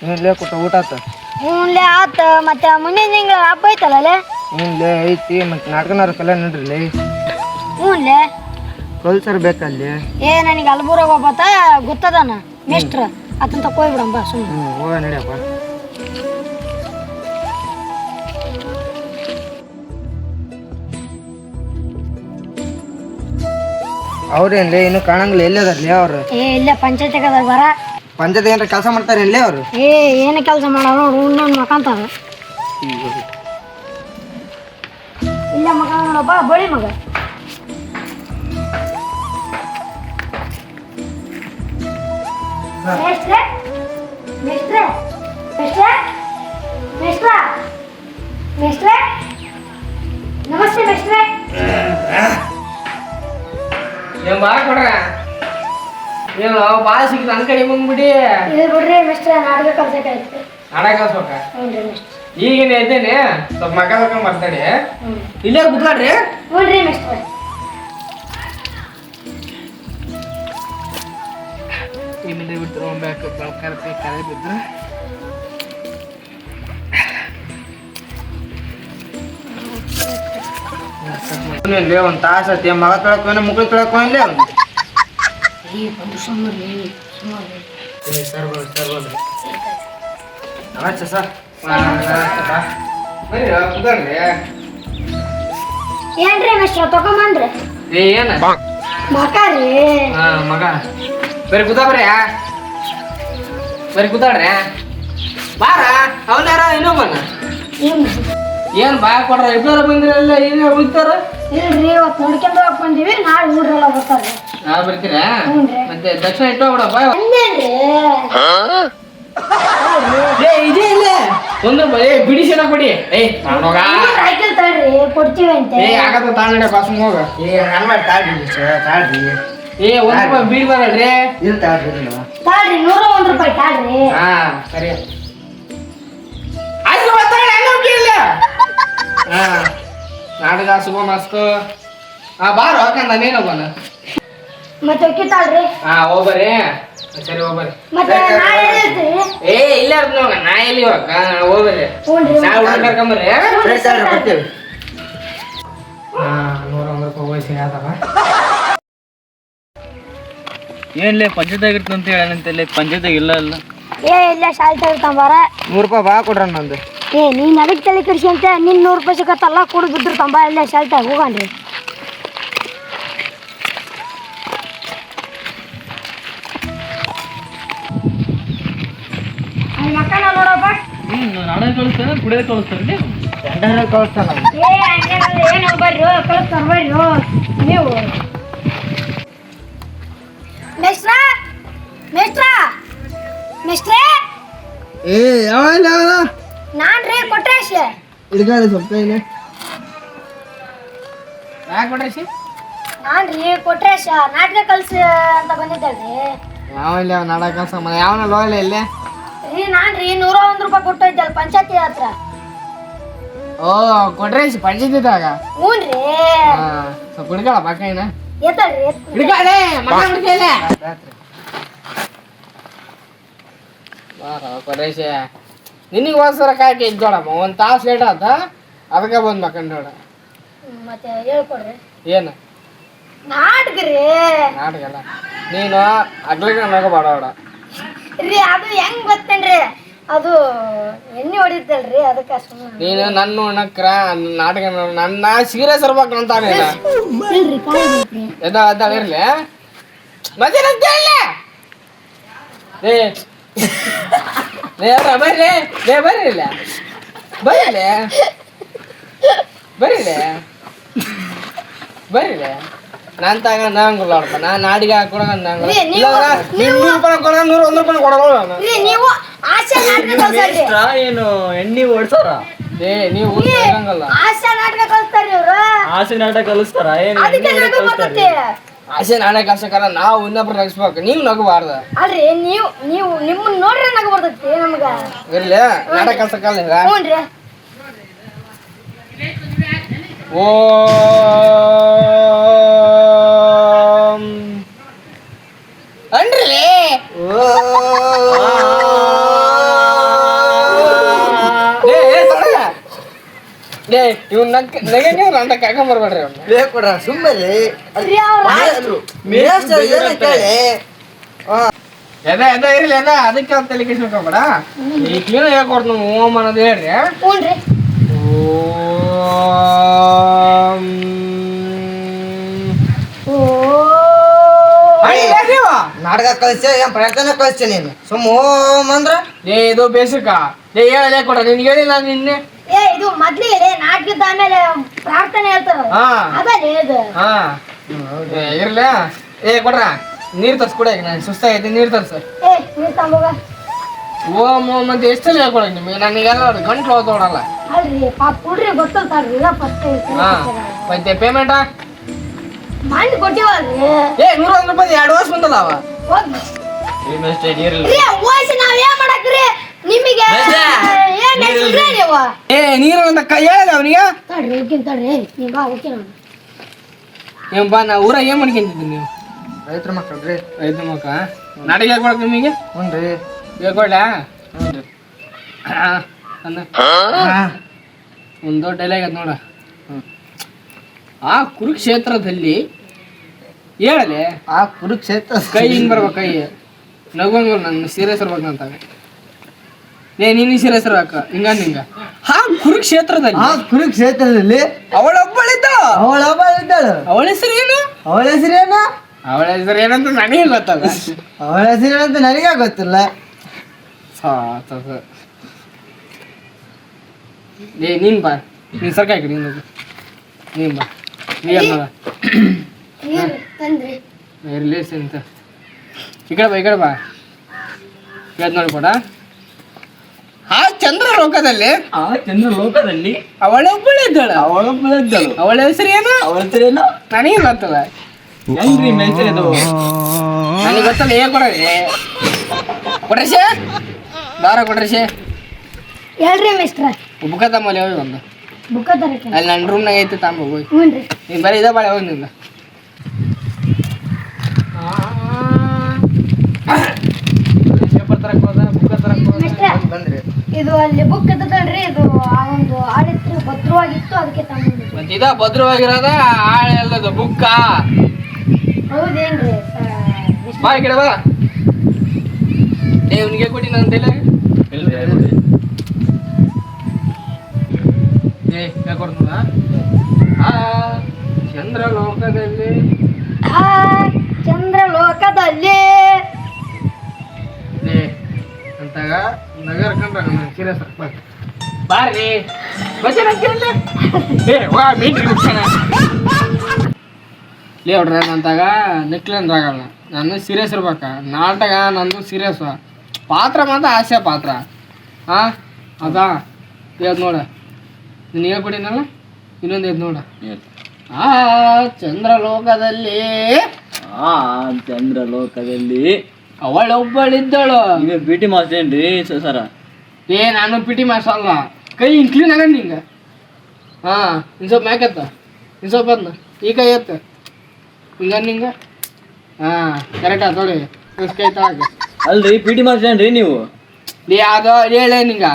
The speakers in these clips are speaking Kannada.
ಏನ್ಲೇ ಕೂತ ಊಟ ಆತ ಹ್ಞೂನ್ಲೇ ಆತ ಮತ್ತೆ ಮುಂದಿನ ತಿಂಗಳ ಹಬ್ಬ ಐತಲ್ಲ ಏನ್ಲೇ ಐತಿ ಮತ್ತೆ ನಾಟಕನಾರ ಕಲೆ ನೋಡ್ರಿ ಹ್ಞೂನ್ಲೇ ಕಲ್ಸರ್ ಬೇಕಲ್ಲಿ ನನಗೆ ಅಲ್ಬೂರಾಗ ಒಬ್ಬತ್ತ ಗೊತ್ತದಾನ ಮಿಸ್ಟ್ರ ಆತನ ತಕೋಯ್ಬಿಡಂಬ ಸುಮ್ಮನೆ ಹೋಗ ನಡಿಯಪ್ಪ ಅವ್ರೇನ್ಲೇ ಇನ್ನು ಕಾಣಂಗಿಲ್ಲ ಎಲ್ಲದಾರ್ಲಿ ಅವ್ರು ಇಲ್ಲೇ ಪಂಚಾಯತಿಗೆ ಅದ ಬರ ಪಂಚಾಯತ್ ಏನಾರ ಕೆಲಸ ಮಾಡ್ತಾರೇನ್ಲೇ ಅವರು ಏನು ಕೆಲಸ ಮಾಡೋರು ನೋಡು ಇನ್ನೊಂದು ಮಕ್ಕಂತಾರ ಇಲ್ಲ ಮಗ ನೋಡಪ್ಪ ಬಳಿ ಮಗ ಮೇಷ್ಟ್ರೆ ಮೇಷ್ಟ್ರೆ ಮೇಷ್ಟ್ರೆ ಮೇಷ್ಟ್ರ ಮೇಷ್ಟ್ರೆ ನಮಸ್ತೆ ಮೇಷ್ಟ್ರೆ ಏನ್ ಬಾ ಕೊಡ್ರ ಏನು ಭಾಳ ಸಿಕ್ತು ನನ್ನ ಕಡೆ ಬಂದ್ಬಿಡಿ ಇದು ಬಿಡ್ರಿ ಮೇಷ್ಟ್ರೆ ನಾಟಕ ಕಲ್ಸಕ್ಕಾಯ್ತು ನಾಡ ಕಳ್ಸ್ಬೇಕ ಹ್ಞೂ ರೀ ಮೇಷ್ಟ್ರೆ ಈಗೇನು ಇದ್ದೇನೆ ಸ್ವಲ್ಪ ಮಕ್ಕ ಮಾತಾಡಿ ಇಲ್ಲೇ ಕುತ್ಕೊಳ್ರಿ ಹ್ಞೂ ರೀ ಮೇಷ್ಟ್ರೆ ಇಲ್ಲಿಂದ ಬಿಟ್ಟು ಹೋಗ್ಬೇಕು ಕರೆಕ್ಟ್ ಕರೆ ಬಿದ್ರೆ ಒಂದು ತಾಸು ಆತಿ ಮಗ ತೊಳಕೋನ ಮುಕ್ಳು ತೊಳಕೋನ್ಲೇ ಅವ್ನು ನಮಸ್ತೆ ಸರ್ ಬರ್ರಿ ಕುತ್ಕೊಳ್ರಿ ಏನ್ರಿ ಮೇಷ್ಟ್ರ ತಗೊಂಬಂದ್ರಿ ಏನ ಮಕ ರೀ ಮಗ ಬರೀ ಕೂತಾಬ್ರಿ ಬರೀ ಕೂತಾಡ್ರಿ ಬಾರ ಅವನ್ಯಾರ ಇನ್ನೊಬ್ಬನ ಏನ್ ಬಾ ಕೊಡ್ರ ಇಬ್ಬರ ಬಂದಿರಲ್ಲ ಏನ ಉಳಿತಾರ ಇಲ್ರಿ ಇವತ್ತು ನೋಡ್ಕೊಂಡು ಹೋಗಕ್ ಬಂದೀವಿ ನಾಳೆ ಹುಡ್ರೆಲ್ಲ ಬರ್ತಾರ್ರಿ ನಾ ಬರ್ತೀರಾ ಹ್ಞೂನ್ರಿ ಮತ್ತೆ ದಕ್ಷಿಣ ಇಟ್ಟೋಗ್ಬಿಡಪ್ಪ ಅಂದೇನ್ರಿ ಇದೇ ಇಲ್ಲ ಒಂದು ಬಿಡಿಸಿನ ಕೊಡಿ ಹೋಗ ಸೈಕಲ್ ತಡ್ರಿ ಕೊಡ್ತೀವಿ ಅಂತ ಆಗತ್ತ ತಾಳ್ನಡೆ ಬಾಸು ಹೋಗ ನನ್ನ ಮಾಡಿ ತಾಳ್ರಿ ಒಂದ್ ರೂಪಾಯಿ ಬೀಡ್ ಬರಲ್ರಿ ಇಲ್ಲ ತಾಳ್ರಿ ತಾಳ್ರಿ 101 ರೂಪಾಯಿ ತಾಳ್ರಿ ಹಾ ಸರಿ ಆಯ್ತು ಮಾತಾಡಿ ಇಲ್ಲ ಹಾ ನಾಟಕ ಶುಭ ಮಸ್ತು ಬಾರು ಹಾಕಂದ ನಾನೇನೋಗೋಣ ಮತ್ತೆ ಅಕ್ಕಿ ತಾಳ್ರಿ ಹೋಗ್ಬರಿ ಸರಿ ಹೋಗ್ಬರಿ ಮತ್ತೆ ನಾಳೆ ಹೇಳ್ತೀರಿ ಇಲ್ಲ ನೋಗ ನಾ ಎಲ್ಲಿ ಹೋಗ್ಬರಿ ಹ್ಞೂನ್ರಿ ನಾ ಹುಡುಗ ಕರ್ಕೊಂಬರ್ರಿ ಬರ್ತೀವಿ 101 ರೂಪಾಯಿ ವಯಸ್ಸಿಗೆ ಆತಪ್ಪ ಏನ್ಲೇ ಪಂಚಾಯತ್ ಅಂತ ಹೇಳಂತಲ್ಲ ಪಂಚಾಯತ್ ಇಲ್ಲ ಅಲ್ಲ ಇಲ್ಲ ಶಾಲೆ ತಗೊಂಬಾರ 100 ರೂಪಾಯಿ ಬಾ ಕೊಡ್ರ ನಂದು ನೀನ್ ಅದಕ್ಕೆ ತಲೆ ಕಡ್ಸಿ ಅಂತ ನಿನ್ 100 ರೂಪಾಯಿ ಸಿಗತ್ತಲ್ಲ ಕೊಡು ಬಿದ್ರು ತಂಬ ಇಲ್ಲೇ ಶಾಲ್ತಾಗ ಹೋಗನ್ರಿ ಮಕ್ಕಳ ನೋಡಪ್ಪ ನಾಳೆ ಕಳಿಸ್ತಾನೆ ಕುಡಿಯೋದು ಕಳಿಸ್ತಾರಲ್ಲ ಎಂಡರ ಕಳಿಸ್ತಾನ ಏನು ಬರ್ರಿ ಕಳಿಸ್ತಾರ ಬರ್ರಿ ನೀವು ಮೇಷ್ಟ್ರ ಮೇಷ್ಟ್ರ ಮೇಷ್ಟ್ರೇ ಯಾವಲ್ಲ ನಾನ್ರಿ ಕೊಟ್ರೇಶ್ ಇಡ್ಗಾಡಿ ಸ್ವಲ್ಪ ಕೈಲಿ ಯಾಕೆ ಕೊಡ್ರಿ ನಾನ್ರಿ ಕೊಟ್ರೇಶ ನಾಟಕ ಕಲ್ಸಿ ಅಂತ ಬಂದಿದ್ದಲ್ರಿ ಯಾವಲ್ಲ ನಾಡ ಕೆಲಸ ಯಾವನ ಲೋಯಲ್ಲ ಇಲ್ಲೇ ನಾನ್ರಿ 101 ರೂಪಾಯಿ ಕೊಟ್ಟೋಯ್ತಲ್ಲ ಪಂಚಾಯತಿ ಹತ್ರ ಓ ಕೊಟ್ರಿ ಪಂಚಾಯತಿದಾಗ ಹ್ಞೂನ್ರಿ ಸ್ವಲ್ಪ ಹಿಡ್ಕೊಳ ಬಾಕೈನ ಎತ್ತಲ್ರಿ ಹಿಡ್ಕೊಳೆ ಮಗ ಹಿಡ್ಕಲೆ ಕೊಟ್ರೇಶ ನಿನಗೆ ಒಂದ್ಸಲ ಕಾಯ್ಕೆ ಇದ್ದೋಡಮ್ಮ ಒಂದು ತಾಸು ಲೇಟ್ ಆತ ಅದಕ್ಕೆ ಬಂದು ಮಕ್ಕಂಡೋಡ ಮತ್ತೆ ಹೇಳ್ಕೊಡ್ರಿ ಏನು ನಾಟಕ ರೀ ನಾಟಕ ಅಲ್ಲ ನೀನು ಅಗ್ಲಿಗೆ ನಗಬೇಡ ರೀ ಅದು ಹೆಂಗ್ ಗೊತ್ತೇನ್ರಿ ಅದು ಎಣ್ಣೆ ಹೊಡಿತಲ್ರಿ ಅದಕ್ಕೆ ಸುಮ್ಮನೆ ನೀನು ನನ್ನ ನಕ್ರ ನಾಟಕ ನನ್ನ ಸೀರಿಯಸ್ ಇರ್ಬೇಕು ಅಂತ ಎದ್ದಾಳ ಇರ್ಲಿ ಮತ್ತೆ ಬರ್ರಿ ಬರ್ರಿ ಇಲ್ಲ ಬರೀಲೆ ಬರೀಲೆ ಬರೀಲೆ ನಾನು ತಗ ನಂಗಿಲ್ಲ ನೋಡಪ್ಪ ನಾನು ನಾಡಿಗೆ ಹಾಕೊಡೋಣ ನಂಗೆ 100 ರೂಪಾಯಿ ಕೊಡೋಣ ನೀವು ಆಶಾ ನಾಟಕ ಕಲ್ಸ್ರಿ ಏನು ಎಣ್ಣೆ ಓಡ್ಸಾರ ನೀವು ಹಂಗಲ್ಲ ಆಶಾ ನಾಟಕ ಕಲ್ಸ್ತಾರ್ರಿ ಇವ್ರು ಆಸೆ ನಾಟಕ ಕಲಿಸ್ತಾರ ಏನು ಅದಕ್ಕೆ ನಾಟಕ ಬರ್ತೈತಿ ಆಸೆ ನಾಳೆ ಕಲ್ಸಕ್ಕಲ್ಲ ನಾವು ಇನ್ನೊಬ್ರು ನಗಿಸ್ಬೇಕು ನೀವು ನಗಬಾರ್ದು ಅಲ್ರಿ ನೀವು ನಿಮ್ಮನ್ನ ನೋಡ್ರಿ ನಗ ಬರ್ತೈತಿ ನಮಗ ಇರ್ಲಿ ನಾಟಕ ಕಲ್ಸಕ್ಕಲ್ಲ ಈಗ ಹ್ಞೂನ್ರಿ ಓ ಅನ್ರಿ ಲೇ ಇವ್ನ ನಂಟ ಕಾಕೊಂಡ್ ಬರ್ಬೇಡ್ರಿ ಅವ್ನ ಲೇ ಕೊಡ್ರ ಸುಮ್ಮನೆ ರೀ ಅವ್ರ ಎದ ಇರ್ಲಿ ಅದ ಅದಕ್ಕೆ ಅಂತ ತಲೆ ಕೆಡ್ಸ್ಕೊಬೇಡ ಈ ಕ್ಲೀನ್ ಹೇಳ್ಕೊಡ್ತು ಓಂ ಅನ್ನೋದು ಹೇಳ್ರಿ ಹ್ಞೂನ್ರಿ ಓ ನಾಟಕ ಕಳಿಸಿ ಏನ್ ಪ್ರಯತ್ನ ಕಳಿಸ್ತೀನಿ ನೀನು ಸುಮ್ಮ ಓಂ ಅಂದ್ರ ಏ ಇದು ಬೇಸಿಕ ಏ ಹೇಳಲೇ ಕೊಡ ನಿನ್ಗೆ ಹೇಳಿ ನಾನು ನಿನ್ನೆ ಏ ಇದು ಮೊದ್ಲಿಗೆ ನಾಟಕದ ಆಮೇಲೆ ಪ್ರಾರ್ಥನೆ ಹೇಳ್ತಾರ ಹಾ ಅದಲ್ಲೇ ಇದು ಹಾ ಇರ್ಲ ಏ ಕೊಡ್ರ ನೀರ್ ತರ್ಸ್ ಕೊಡ ನಾನು ಸುಸ್ತಾಗೈತಿ ನೀರ್ ತರ್ಸ ಏ ನೀರ್ ತಗೋಗ ಓಂ ಓಂ ಅಂತ ಎಷ್ಟಲ್ಲಿ ಹೇಳ್ಕೊಡ ನಿಮಗೆ ನನಗೆಲ್ಲ ಗಂಟ್ಲು ಓದೋಡಲ್ಲ ಅಲ್ರಿ ಪಾಪ ಹುಡ್ರಿ ಗೊತ್ತಲ್ತಾಳ್ರಿ ಇದ ಫಸ್ಟ್ ಹಾ ಮತ್ತೆ ಪೇಮೆಂಟಾ ಮಾಡಿ ಕೊಟ್ಟಿವಲ್ರಿ ಏ 101 ರೂಪಾಯಿ 2 ವರ್ಷ ಬಂದಲ್ಲ ಅವ ಹೋಗಿ ಇರಲ್ಲ ರೀ ವಯಸ್ಸು ನಾವ್ ಏನ್ ಮಾಡಕ್ರಿ ನಿಮಗೆ ಏನ್ ಹೇಳ್ರಿ ನೀವು ಏ ನೀರು ಅಂತ ಕೈ ಹೇಳಿದ ಅವನಿಗೆ ತಡ್ರಿ ಹೋಗಿಂತಡ್ರಿ ನೀವ್ ಬಾ ಹೋಗಿ ಏನ್ ಬಾ ನಾ ಊರಾಗ ಏನ್ ಮಾಡ್ಕೊಂತಿದ್ದೀನಿ ನೀವು ರೈತರ ಮಕ್ಕಳ್ರಿ ರೈತ ಮಕ್ಕ ನಾಟಕ ಹೇಳ್ಕೊಳಕ್ ನಿಮಗೆ ಹ್ಞೂನ್ರಿ ಹೇಳ್ಕೊಡ್ಲಾ ಒಂದು ದೊಡ್ಡ ಡೈಲಾಗ್ ಅದ ನೋಡ ಆ ಕುರುಕ್ಷೇತ್ರದಲ್ಲಿ ಹೇಳಲೆ ಆ ಕುರುಕ್ಷೇತ್ರ ಕೈ ಹಿಂಗ್ ಬರ್ಬೇಕು ಕೈ ನಗುವಂಗ ನನ್ನ ಸೀರಿಯಸ್ ಇರ್ಬೇಕು ಅಂತ ಏ ನೀನು ಸೀರಿಯಸ್ ಇರ್ಬೇಕ ಹಿಂಗ ಹಾ ಕುರುಕ್ಷೇತ್ರದಲ್ಲಿ ಆ ಕುರುಕ್ಷೇತ್ರದಲ್ಲಿ ಅವಳೊಬ್ಬಳಿದ್ದಾಳ ಇದ್ದಾಳು ಅವಳ ಹೆಸರು ಏನು ಅವಳ ಹೆಸರೇನು ಅವಳ ಹೆಸರು ಏನಂತ ನನಗೆ ಗೊತ್ತಲ್ಲ ಅವಳ ಹೆಸರೇನಂತ ನನಗೆ ಗೊತ್ತಿಲ್ಲ ಏ ನೀನ್ ಬಾ ನೀನ್ ಸರ್ಕಾಯ್ಕ ನೀನ್ ಬಾ ನೀನ್ ನೋಡ ನೀರ್ ತಂದ್ರಿ ರಿಲೇಸ್ ಅಂತ ಈ ಕಡೆ ಬಾ ಯಾವ್ದು ನೋಡ್ಕೊಡ ಆ ಚಂದ್ರ ಲೋಕದಲ್ಲಿ ಆ ಚಂದ್ರ ಲೋಕದಲ್ಲಿ ಅವಳೊಬ್ಬಳಿದ್ದಾಳ ಅವಳ ಹೆಸರು ಏನು ಅವಳ ಹೆಸರೇನು ನನಗೆ ಗೊತ್ತಲ್ಲ ಹೆಂಗ್ರಿ ಮೆಲ್ಸಿರೋದು ನನಗೆ ಗೊತ್ತಲ್ಲ ಏನ್ ಕೊಡ್ರಶೆ ದಾರ ಕೊಡ್ರಶೆ ಹೇಳ್ರಿ ಮಿಸ್ಟ್ರ ಬುಕ್ಕ ತಮ್ಮಲ್ಲಿ ಹೋಗಿ ಒಂದು ಬುಕ್ಕ ತರಕ್ಕೆ ಅಲ್ಲಿ ನನ್ನ ರೂಮ್ನಾಗ ಐತಿ ತಾಂಬ ಹೋಗಿ ಹ್ಞೂನ್ರಿ ನೀನು ಬರೀ ಇದೇ ಬಾಳೆ ಹೋಗಿ ನಿಂದ ಪೇಪರ್ ತರಕ್ ಹೋದ ಬುಕ್ಕ ತರಕ್ ಹೋದ ಮಿಸ್ಟ್ರ ಬಂದ್ರಿ ಇದು ಅಲ್ಲಿ ಬುಕ್ ಇದ್ದಲ್ರಿ ಇದು ಆ ಒಂದು ಆಡಿತ್ತು ಭದ್ರವಾಗಿತ್ತು ಅದಕ್ಕೆ ತಂದ್ರಿ ಮತ್ತೆ ಇದ ಭದ್ರವಾಗಿರೋದ ಆಳೆ ಅಲ್ಲದ ಬುಕ್ಕ ಹೌದೇನ್ರಿ ಬಾ ಈ ಕಡೆ ಬಾ ಏ ಇವನಿಗೆ ಕೊಡಿ ನನ್ನ ತಲೆ ಏ ಹೇಳ್ಕೊಡ್ತದ ಆ ಚಂದ್ರ ಲೋಕದಲ್ಲಿ ಆ ಚಂದ್ರ ಲೋಕದಲ್ಲಿ ಏ ಅಂತಾಗ ನಗರ ಕಂಡ್ರ ಸೀರಿಯಸ್ ಬಾರ್ರಿ ಬಜಾರ ಕೇಳಲೆ ಏ ವಾ ಮೀಟ್ರಿ ಮುಗ್ಸಣ ಲೇ ಹೊಡ್ರ ನಂತಾಗ ನಿಕ್ಲಂದ್ರಾಗಲ್ಲ ನಾನು ಸೀರಿಯಸ್ ಇರ್ಬೇಕ ನಾಟಕ ನಂದು ಸೀರಿಯಸ್ ಪಾತ್ರ ಮಾತ್ರ ಹಾಸ್ಯ ಪಾತ್ರ ಹಾ ಅದಾ ಹೇಳ್ದು ನೋಡ ನೀನು ಹೇಳ್ಕೊಡಿನಲ್ಲ ಇನ್ನೊಂದು ಹೇಳ್ದು ನೋಡ ಆ ಚಂದ್ರ ಲೋಕದಲ್ಲಿ ಆ ಚಂದ್ರ ಲೋಕದಲ್ಲಿ ಅವಳೊಬ್ಬಳಿದ್ದಳು ನೀವೇ ಬಿಟಿ ಮಾಸ್ತೇನ್ರಿ ಸರ ಏ ನಾನು ಪಿಟಿ ಮಾಸ್ ಅಲ್ಲ ಕೈ ಹಿಂಗೆ ಕ್ಲೀನ್ ಆಗ ನಿಂಗೆ ಹಾಂ ಇನ್ನು ಸ್ವಲ್ಪ ಮ್ಯಾಕತ್ತ ಇನ್ನು ಸ್ವಲ್ಪ ಅದನ್ನ ಈ ಕೈ ಎತ್ತ ಹಿಂಗೆ ಹಾಂ ಕರೆಕ್ಟ್ ಆತ ನೋಡಿ ಕೈ ತಳಗೆ ಅಲ್ರಿ ಪಿಟಿ ಮಾಸ್ತೇನ್ರಿ ನೀವು ನೀ ಅದು ಹೇಳೇ ನಿಂಗ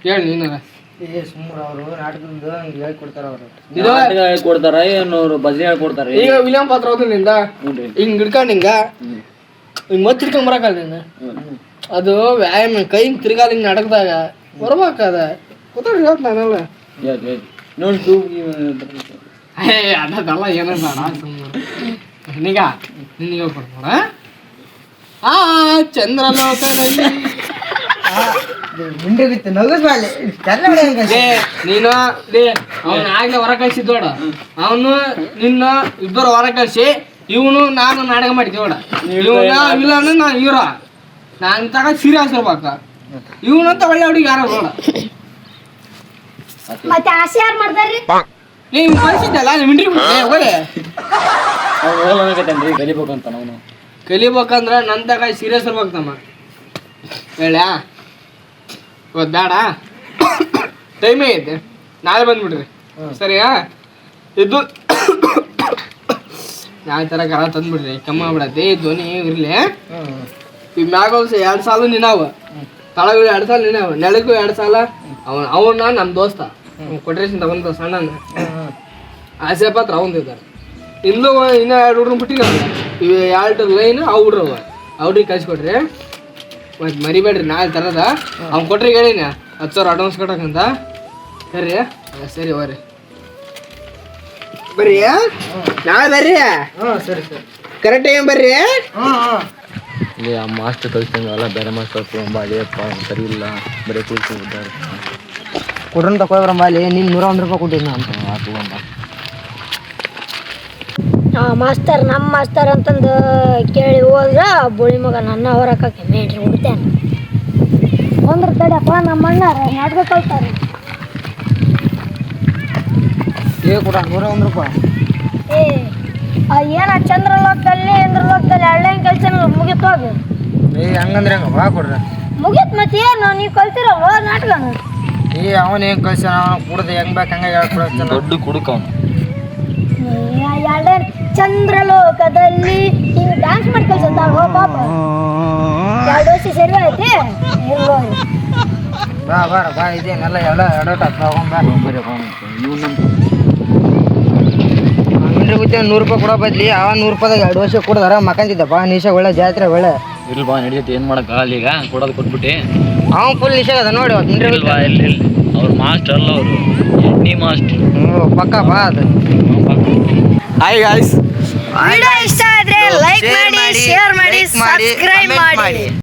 ಹೇಳಿ ನೀನಾರ ಏ ಸುಮ್ಮನೆ ಅವರು ನಾಟಕದ ಹಂಗೆ ಹೇಳ್ಕೊಡ್ತಾರ ಅವರು ಇದು ಹೇಳ್ಕೊಡ್ತಾರ ಏನು ಭಜನೆ ಹೇಳ್ಕೊಡ್ತಾರ ಈಗ ವಿಲಿಯಂ ಪಾತ್ರ ಹೋದ ನಿಂದ ಹ್ಞೂ ಹಿಂಗೆ ಹಿಡ್ಕೊಂಡು ಹಿಂಗೆ ಮತ್ತೆ ಹಿಡ್ಕೊಂಡ್ ಬರಕಲ್ಲ ನೀನು ಅದು ವ್ಯಾಯಾಮ ಕೈ ಹಿಂಗೆ ತಿರ್ಗಾಲ ಹಿಂಗೆ ನಡಕ್ದಾಗ ಬರ್ಬೇಕದ ಗೊತ್ತಾಗ ಹೇಳ್ತ ನಾನಲ್ಲ ನೋಡು ಏ ಅದಲ್ಲ ಏನಲ್ಲ ನಿನಗ ನಿನಗೆ ಕೊಡ್ಬೋಣ ಆ ಚಂದ್ರ ಲೋಕದಲ್ಲಿ ಮುಂದೆ ಬಿತ್ತು ನಗಸ್ಬಾಳೆ ಲೇ ನೀನು ಲೇ ಅವನ ಆಗ್ಲೇ ಹೊರ ಕಳ್ಸಿದ್ದೋಡ ಅವನು ನಿನ್ನ ಇಬ್ಬರು ಹೊರ ಕಳ್ಸಿ ಇವನು ನಾನು ನಾಟಕ ಮಾಡಿದ್ವಿ ಇವನ ವಿಲನ್ ನಾ ಹೀರೋ ನಾನು ತಗ ಸೀರಿಯಸ್ ಇರ್ಬೇಕ ಇವನಂತ ಒಳ್ಳೆ ಹುಡುಗಿ ಯಾರು ನೋಡ ಮತ್ತೆ ಆಸೆ ಯಾರು ಮಾಡ್ತಾರ್ರಿ ನೀವು ಕಳ್ಸಿದ್ದಲ್ಲ ಮಿಂಡ್ರಿ ಹೋಗಿ ಹೋಗ್ಲಕತ್ತೇನ್ರಿ ಕಲಿಬೇಕಂತ ನಾವು ಕಲಿಬೇಕಂದ್ರ ನನ್ನ ತಗ ಸೀರಿಯಸ್ ಇರ್ಬೇಕು ತಮ್ಮ ಹೇಳ್ಯಾ ಇವತ್ತು ಬೇಡ ಟೈಮೇ ಐತೆ ನಾಳೆ ಬಂದ್ಬಿಡ್ರಿ ಸರಿಯಾ ಇದು ನಾಳೆ ಥರ ಕರ ತಂದ್ಬಿಡ್ರಿ ಕಮ್ಮ ಆಗ್ಬಿಡತ್ತೆ ಧ್ವನಿ ಇರಲಿ ಈಗ ಮ್ಯಾಗ 2 ಸಾಲು ನಿನ್ನಾವ ತಳಗಳು 2 ಸಾಲ ನಿನ್ನಾವ ನೆಲಕ್ಕೂ 2 ಸಾಲ ಅವನ ನಮ್ಮ ದೋಸ್ತ ಕೊಟ್ರೇಶನ್ ತಗೊಂಡ ಸಣ್ಣ ಆಸೆ ಪಾತ್ರ ಅವಂದಿದ್ದಾರೆ ಇನ್ನು ಇನ್ನ 2 ಹುಡ್ರನ್ನ ಬಿಟ್ಟಿರಲ್ಲ ಇವು 2 ಲೈನ್ ಅವು ಹುಡ್ರವ ಅವ್ರಿಗೆ ಕಳ್ಸಿಕೊಡ್ರಿ ಮತ್ತು ಮರಿಬೇಡ್ರಿ ನಾಳೆ ತರದ ಅವ್ನು ಕೊಟ್ರಿ ಹೇಳಿನ 10,000 ಅಡ್ವಾನ್ಸ್ ಕೊಟ್ಟಕ್ಕಂತ ಸರಿ ಸರಿ ಹೋಗ್ರಿ ಬರ್ರಿ ನಾಳೆ ಬರ್ರಿ ಸರಿ ಸರಿ ಕರೆಕ್ಟ್ ಟೈಮ್ ಬರ್ರಿ ಇಲ್ಲಿ ಆ ಮಾಸ್ಟರ್ ಕಳಿಸ್ತಂಗಲ್ಲ ಬೇರೆ ಮಾಸ್ಟರ್ ತುಂಬ ಅಳಿಯಪ್ಪ ಸರಿ ಇಲ್ಲ ಬರೀ ಕುಳಿತಿದ್ದಾರೆ ಕೊಡ್ರನ್ ತಗೊಳ್ಬರಮ್ಮ ಅಲ್ಲಿ ನೀನು 101 ರೂಪಾಯಿ ಕೊಟ್ಟಿದ್ದು ನಾನು ತಗೊಂಡ ಮಾಸ್ತರ್ ನಮ್ಮ ಮಾಸ್ತರ್ ಅಂತಂದು ಕೇಳಿ ಹೋದ್ರ ಬೋಳಿ ಮಗ ನನ್ನ ಹೊರಕ್ಕೆ ಮೇಡ್ರಿ ಹುಡ್ತೇನೆ ಒಂದ್ರ ತಡೆಯಪ್ಪ ನಮ್ಮ ಅಣ್ಣಾರ ನಾಟಕ ಕಲ್ತಾರೆ ಕೊಡ 101 ರೂಪಾಯಿ ಏನ ಚಂದ್ರಲೋಕದಲ್ಲಿ ಇಂದ್ರಲೋಕದಲ್ಲಿ ಹಳ್ಳಿಂಗ್ ಕಲ್ಸಲ್ಲ ಮುಗಿತೋದು ಹಂಗಂದ್ರೆ ಹೆಂಗ ಬಾ ಕೊಡ್ರಿ ಮುಗಿತ್ ಮತ್ತೆ ಏನು ನೀವು ಕಲ್ತಿರಲ್ವ ನಾಟಕನ ಅವನು ಹೆಂಗೆ ಕಳ್ಸ ಕುಡ್ದು ಹೆಂಗ್ ಬೇಕು ಹಂಗೆ ಹೇಳ್ಕೊಡ್ತಾನೆ ದೊಡ್ಡ ಕುಡುಕ ಅವನು ಚಂದ್ರಲೋಕದಲ್ಲಿ ಹಿಂಗೆ ಡ್ಯಾನ್ಸ್ ಮಾಡಿ ಕಲ್ಸತ್ತ ಪಾಪ 2 ವರ್ಷ ಸರಿ ಐತಿ ಬಾ ಬಾರ ಬಾ ಇದೇನೆಲ್ಲ ಎಲ್ಲ ಎಡೋಟ ತಗೊಂಡ್ ಬಾ ಅಂದ್ರೆ ಗೊತ್ತೇ 100 ರೂಪಾಯಿ ಕೊಡೋ ಬದ್ಲಿ ಅವ 100 ರೂಪಾಯಿದಾಗ 2 ವರ್ಷ ಕೊಡ್ದಾರ ಮಕ್ಕಂತಿದ್ದಪ್ಪ ನಿಶಾ ಒಳ್ಳೆ ಜಾತ್ರೆ ಒಳ್ಳೆ ಇಲ್ವಾ ನಡೀತೈತಿ ಏನು ಮಾಡೋಕ್ಕಾಗಲ್ಲ ಈಗ ಕೊಡೋದು ಕೊಟ್ಬಿಟ್ಟು ಅವ್ನು ಫುಲ್ ನಿಶಾಗ ಅದ ನೋಡಿ ಇಲ್ವಾ ಇಲ್ಲಿ ಅವ್ರು ಮಾಸ್ಟರ್ ಅಲ್ಲ ಅವರು ಎಣ್ಣೆ ಮಾಸ್ಟರ್ ಪಕ್ಕ ಬಾ ಅದು ಹಾಯ್ ಗಾಯ್ಸ್ ವಿಡಿಯೋ ಇಷ್ಟ ಆದ್ರೆ ಲೈಕ್ ಮಾಡಿ ಶೇರ್ ಮಾಡಿ ಸಬ್ಸ್ಕ್ರೈಬ್ ಮಾಡಿ